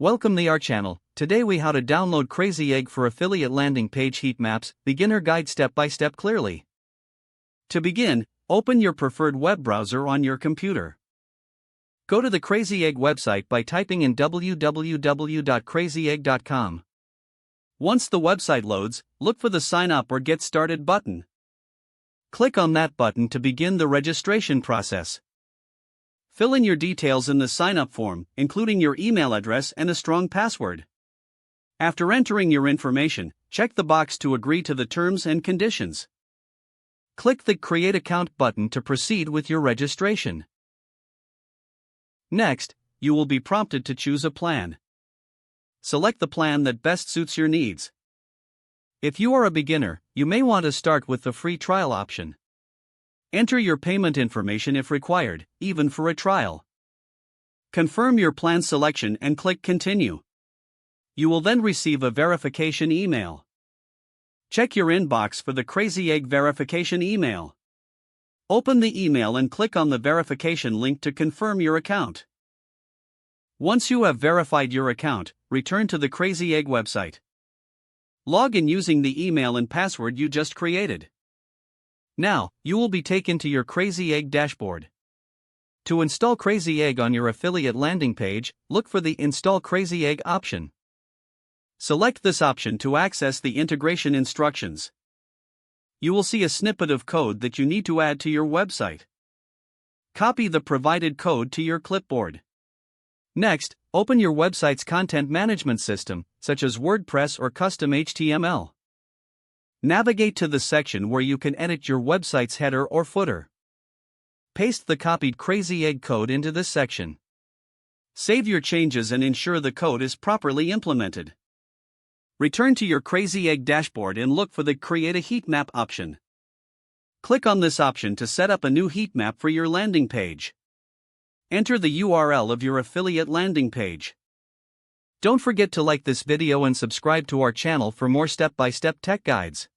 Welcome to our channel. Today we how to download Crazy Egg for affiliate landing page Heatmaps, beginner guide step by step clearly. To begin, open your preferred web browser on your computer. Go to the Crazy Egg website by typing in www.crazyegg.com. Once the website loads, look for the Sign Up or Get Started button. Click on that button to begin the registration process. Fill in your details in the sign-up form, including your email address and a strong password. After entering your information, check the box to agree to the terms and conditions. Click the Create Account button to proceed with your registration. Next, you will be prompted to choose a plan. Select the plan that best suits your needs. If you are a beginner, you may want to start with the free trial option. Enter your payment information if required, even for a trial. Confirm your plan selection and click Continue. You will then receive a verification email. Check your inbox for the Crazy Egg verification email. Open the email and click on the verification link to confirm your account. Once you have verified your account, return to the Crazy Egg website. Log in using the email and password you just created. Now, you will be taken to your Crazy Egg dashboard. To install Crazy Egg on your affiliate landing page, look for the Install Crazy Egg option. Select this option to access the integration instructions. You will see a snippet of code that you need to add to your website. Copy the provided code to your clipboard. Next, open your website's content management system, such as WordPress or custom HTML. Navigate to the section where you can edit your website's header or footer. Paste the copied Crazy Egg code into this section. Save your changes and ensure the code is properly implemented. Return to your Crazy Egg dashboard and look for the Create a Heat Map option. Click on this option to set up a new heat map for your landing page. Enter the URL of your affiliate landing page. Don't forget to like this video and subscribe to our channel for more step-by-step tech guides.